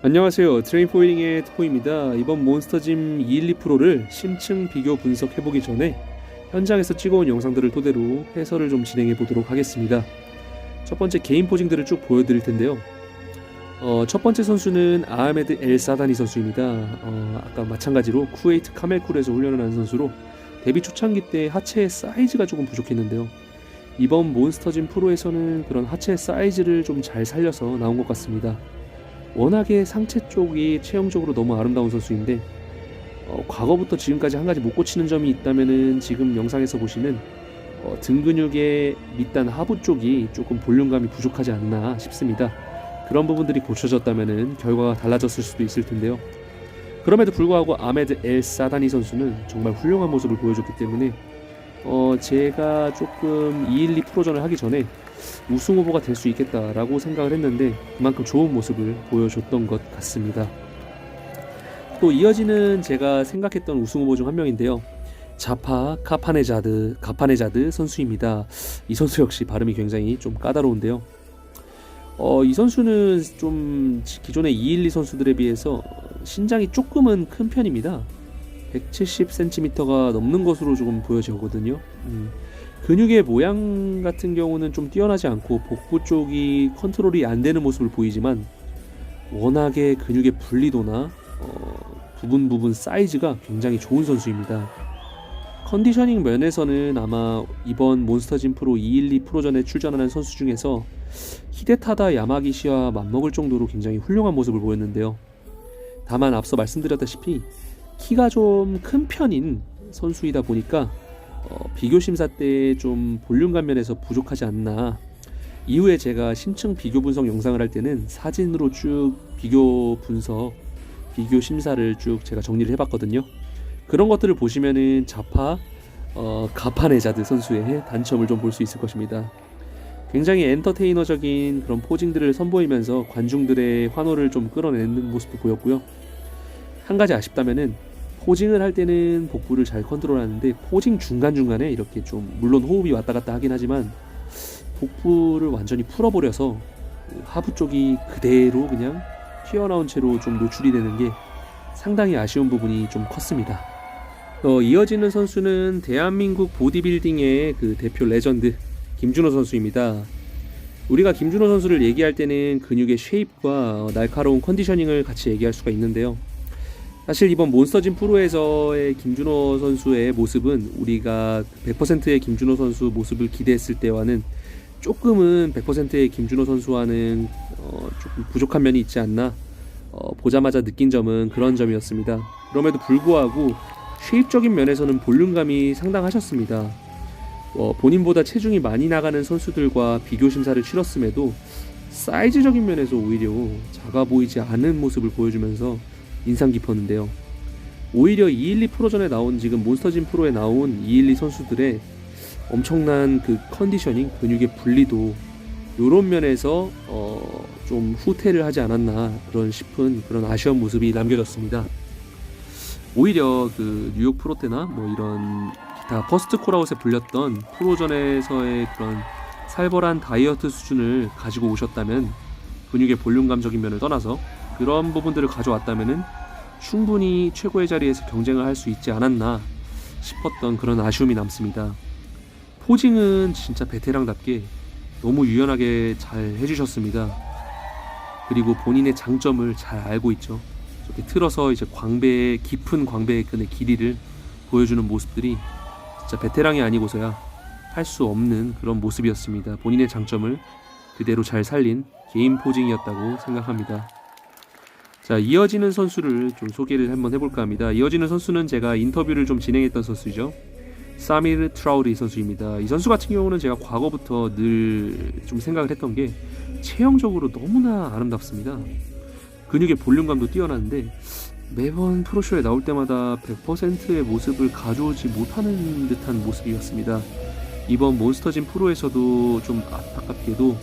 안녕하세요. 트레인포이링의 트포입니다. 이번 몬스터짐 212 프로를 심층 비교 분석해보기 전에 현장에서 찍어온 영상들을 토대로 해설을 좀 진행해보도록 하겠습니다. 첫 번째 개인 포징들을 쭉 보여드릴 텐데요. 첫 번째 선수는 아흐메드 엘 사다니 선수입니다. 아까 마찬가지로 쿠웨이트 카멜쿨에서 훈련을 한 선수로 데뷔 초창기 때 하체의 사이즈가 조금 부족했는데요. 이번 몬스터짐 프로에서는 그런 하체의 사이즈를 좀 잘 살려서 나온 것 같습니다. 워낙에 상체 쪽이 체형적으로 너무 아름다운 선수인데 과거부터 지금까지 한 가지 못 고치는 점이 있다면은 지금 영상에서 보시는 등 근육의 밑단 하부 쪽이 조금 볼륨감이 부족하지 않나 싶습니다. 그런 부분들이 고쳐졌다면은 결과가 달라졌을 수도 있을 텐데요. 그럼에도 불구하고 아흐메드 엘 사다니 선수는 정말 훌륭한 모습을 보여줬기 때문에 제가 조금 212 프로전을 하기 전에 우승 후보가 될 수 있겠다라고 생각을 했는데 그만큼 좋은 모습을 보여줬던 것 같습니다. 또 이어지는 제가 생각했던 우승 후보 중 한 명인데요. 자파 가파네자드 선수입니다. 이 선수 역시 발음이 굉장히 좀 까다로운데요. 이 선수는 좀 기존의 212 선수들에 비해서 신장이 조금은 큰 편입니다. 170cm가 넘는 것으로 조금 보여지거든요. 근육의 모양 같은 경우는 좀 뛰어나지 않고 복부 쪽이 컨트롤이 안 되는 모습을 보이지만 워낙에 근육의 분리도나 부분 사이즈가 굉장히 좋은 선수입니다. 컨디셔닝 면에서는 아마 이번 몬스터짐 프로 212 프로전에 출전하는 선수 중에서 히데타다 야마기시와 맞먹을 정도로 굉장히 훌륭한 모습을 보였는데요. 다만 앞서 말씀드렸다시피 키가 좀 큰 편인 선수이다 보니까 비교 심사 때 좀 볼륨감 면에서 부족하지 않나. 이후에 제가 심층 비교 분석 영상을 할 때는 사진으로 쭉 비교 심사를 쭉 제가 정리를 해봤거든요. 그런 것들을 보시면은 자파 가파네자드 선수의 단점을 좀 볼 수 있을 것입니다. 굉장히 엔터테이너적인 그런 포징들을 선보이면서 관중들의 환호를 좀 끌어내는 모습도 보였고요. 한 가지 아쉽다면은 포징을 할 때는 복부를 잘 컨트롤하는데 포징 중간중간에 이렇게 좀 물론 호흡이 왔다 갔다 하긴 하지만 복부를 완전히 풀어버려서 하부 쪽이 그대로 그냥 튀어나온 채로 좀 노출이 되는 게 상당히 아쉬운 부분이 좀 컸습니다. 이어지는 선수는 대한민국 보디빌딩의 그 대표 레전드 김준호 선수입니다. 우리가 김준호 선수를 얘기할 때는 근육의 쉐입과 날카로운 컨디셔닝을 같이 얘기할 수가 있는데요. 사실 이번 몬스터짐 프로에서의 김준호 선수의 모습은 우리가 100%의 김준호 선수 모습을 기대했을 때와는 조금은 100%의 김준호 선수와는 조금 부족한 면이 있지 않나 보자마자 느낀 점은 그런 점이었습니다. 그럼에도 불구하고 쉐입적인 면에서는 볼륨감이 상당하셨습니다. 본인보다 체중이 많이 나가는 선수들과 비교 심사를 치렀음에도 사이즈적인 면에서 오히려 작아 보이지 않은 모습을 보여주면서 인상 깊었는데요. 오히려 212 프로전에 나온 지금 몬스터짐 프로에 나온 212 선수들의 엄청난 그 컨디셔닝, 근육의 분리도 이런 면에서 좀 후퇴를 하지 않았나 싶은 그런 아쉬운 모습이 남겨졌습니다. 오히려 그 뉴욕 프로 때나 뭐 이런 기타 퍼스트 콜아웃에 불렸던 프로전에서의 그런 살벌한 다이어트 수준을 가지고 오셨다면 근육의 볼륨감적인 면을 떠나서 그런 부분들을 가져왔다면은 충분히 최고의 자리에서 경쟁을 할 수 있지 않았나 싶었던 그런 아쉬움이 남습니다. 포징은 진짜 베테랑답게 너무 유연하게 잘 해주셨습니다. 그리고 본인의 장점을 잘 알고 있죠. 이렇게 틀어서 이제 깊은 광배의 끈의 길이를 보여주는 모습들이 진짜 베테랑이 아니고서야 할 수 없는 그런 모습이었습니다. 본인의 장점을 그대로 잘 살린 개인 포징이었다고 생각합니다. 자, 이어지는 선수를 좀 소개를 한번 해볼까 합니다. 이어지는 선수는 제가 인터뷰를 좀 진행했던 선수죠. 사미르 트라우리 선수입니다. 이 선수 같은 경우는 제가 과거부터 늘 좀 생각을 했던 게 체형적으로 너무나 아름답습니다. 근육의 볼륨감도 뛰어나는데 매번 프로쇼에 나올 때마다 100%의 모습을 가져오지 못하는 듯한 모습이었습니다. 이번 몬스터짐 프로에서도 좀 안타깝게도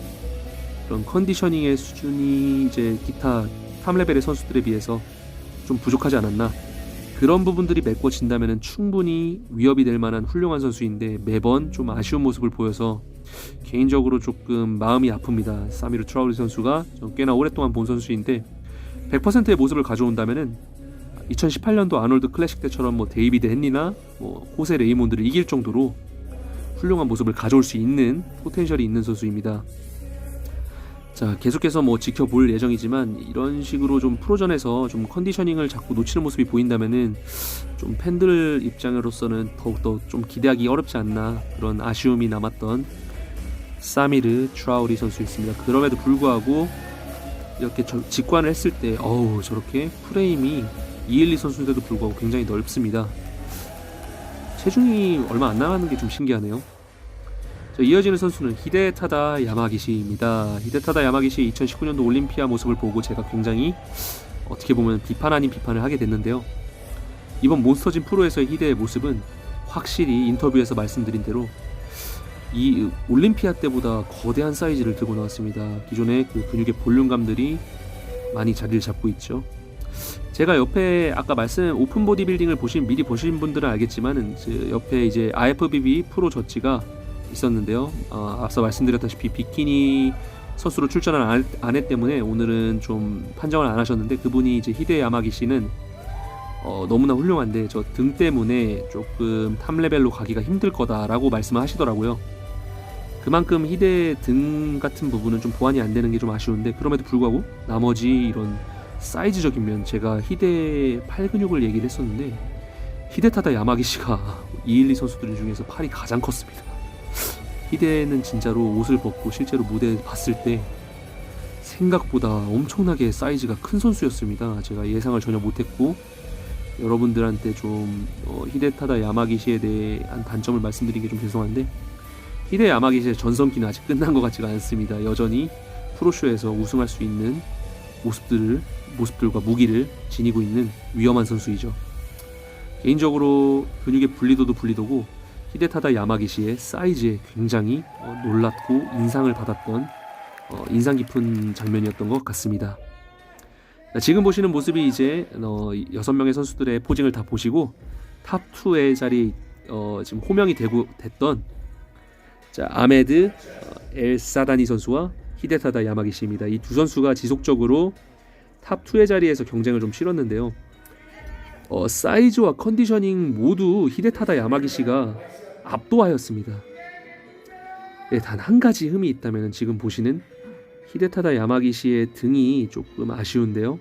그런 컨디셔닝의 수준이 이제 기타 탑레벨의 선수들에 비해서 좀 부족하지 않았나. 그런 부분들이 메꿔진다면 충분히 위협이 될 만한 훌륭한 선수인데 매번 좀 아쉬운 모습을 보여서 개인적으로 조금 마음이 아픕니다. 사미르 트라우리 선수가 꽤나 오랫동안 본 선수인데 100%의 모습을 가져온다면은 2018년도 아놀드 클래식 때처럼 뭐 데이비드 헨리나 뭐 호세 레이몬드를 이길 정도로 훌륭한 모습을 가져올 수 있는 포텐셜이 있는 선수입니다. 자, 계속해서 뭐 지켜볼 예정이지만 이런 식으로 좀 프로전에서 좀 컨디셔닝을 자꾸 놓치는 모습이 보인다면은 좀 팬들 입장으로서는 더욱더 좀 기대하기 어렵지 않나 그런 아쉬움이 남았던 사미르 트라우리 선수였습니다. 그럼에도 불구하고 이렇게 직관을 했을 때 저렇게 프레임이 212 선수인데도 불구하고 굉장히 넓습니다. 체중이 얼마 안 나가는 게 좀 신기하네요. 자, 이어지는 선수는 히데타다 야마기시입니다. 히데타다 야마기시 2019년도 올림피아 모습을 보고 제가 굉장히 어떻게 보면 비판 아닌 비판을 하게 됐는데요. 이번 몬스터진 프로에서의 히데의 모습은 확실히 인터뷰에서 말씀드린 대로 이 올림피아 때보다 거대한 사이즈를 들고 나왔습니다. 기존의 그 근육의 볼륨감들이 많이 자리를 잡고 있죠. 제가 옆에 아까 오픈 보디빌딩을 미리 보신 분들은 알겠지만은 옆에 이제 IFBB 프로 저치가 있었는데요. 앞서 말씀드렸다시피 비키니 선수로 출전한 아내 때문에 오늘은 좀 판정을 안 하셨는데, 그분이 이제 히데 야마기시는 너무나 훌륭한데 저 등 때문에 조금 탑 레벨로 가기가 힘들 거다라고 말씀을 하시더라고요. 그만큼 히데 등 같은 부분은 좀 보완이 안 되는 게 좀 아쉬운데, 그럼에도 불구하고 나머지 이런 사이즈적인 면, 제가 히데 팔 근육을 얘기를 했었는데 히데타다 야마기시가 212 선수들 중에서 팔이 가장 컸습니다. 히데는 진짜로 옷을 벗고 실제로 무대에 봤을 때 생각보다 엄청나게 사이즈가 큰 선수였습니다. 제가 예상을 전혀 못했고, 여러분들한테 좀 히데타다 야마기시에 대한 단점을 말씀드린 게 좀 죄송한데, 히데 야마기시의 전성기는 아직 끝난 것 같지가 않습니다. 여전히 프로쇼에서 우승할 수 있는 모습들과 무기를 지니고 있는 위험한 선수이죠. 개인적으로 근육의 분리도도 분리도고 히데타다 야마기시의 사이즈에 굉장히 놀랍고 인상을 받았던 인상 깊은 장면이었던 것 같습니다. 지금 보시는 모습이 이제 6명의 선수들의 포징을 다 보시고 탑2의 자리에 지금 호명이 됐던 아메드 엘 사다니 선수와 히데타다 야마기시입니다. 이 두 선수가 지속적으로 탑2의 자리에서 경쟁을 좀 치렀는데요. 사이즈와 컨디셔닝 모두 히데타다 야마기시가 압도하였습니다. 네, 단 한 가지 흠이 있다면 지금 보시는 히데타다 야마기시의 등이 조금 아쉬운데요.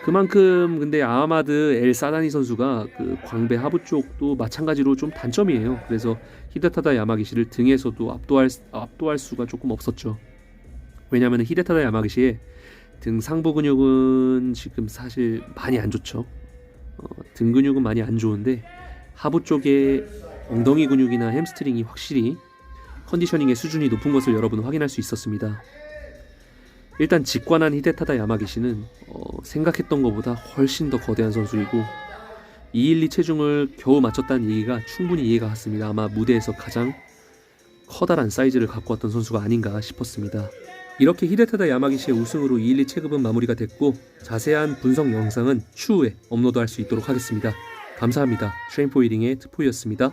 그만큼 근데 아마드 엘 사다니 선수가 그 광배 하부 쪽도 마찬가지로 좀 단점이에요. 그래서 히데타다 야마기시를 등에서도 압도할 수가 조금 없었죠. 왜냐하면 히데타다 야마기시의 등 상부 근육은 지금 사실 많이 안 좋죠. 등 근육은 많이 안 좋은데 하부 쪽에 엉덩이 근육이나 햄스트링이 확실히 컨디셔닝의 수준이 높은 것을 여러분 확인할 수 있었습니다. 일단 직관한 히데타다 야마기시는 생각했던 것보다 훨씬 더 거대한 선수이고 212 체중을 겨우 맞췄다는 얘기가 충분히 이해가 갔습니다. 아마 무대에서 가장 커다란 사이즈를 갖고 왔던 선수가 아닌가 싶었습니다. 이렇게 히데타다 야마기시의 우승으로 212 체급은 마무리가 됐고, 자세한 분석 영상은 추후에 업로드할 수 있도록 하겠습니다. 감사합니다. 트레인포 1링의 트포이였습니다.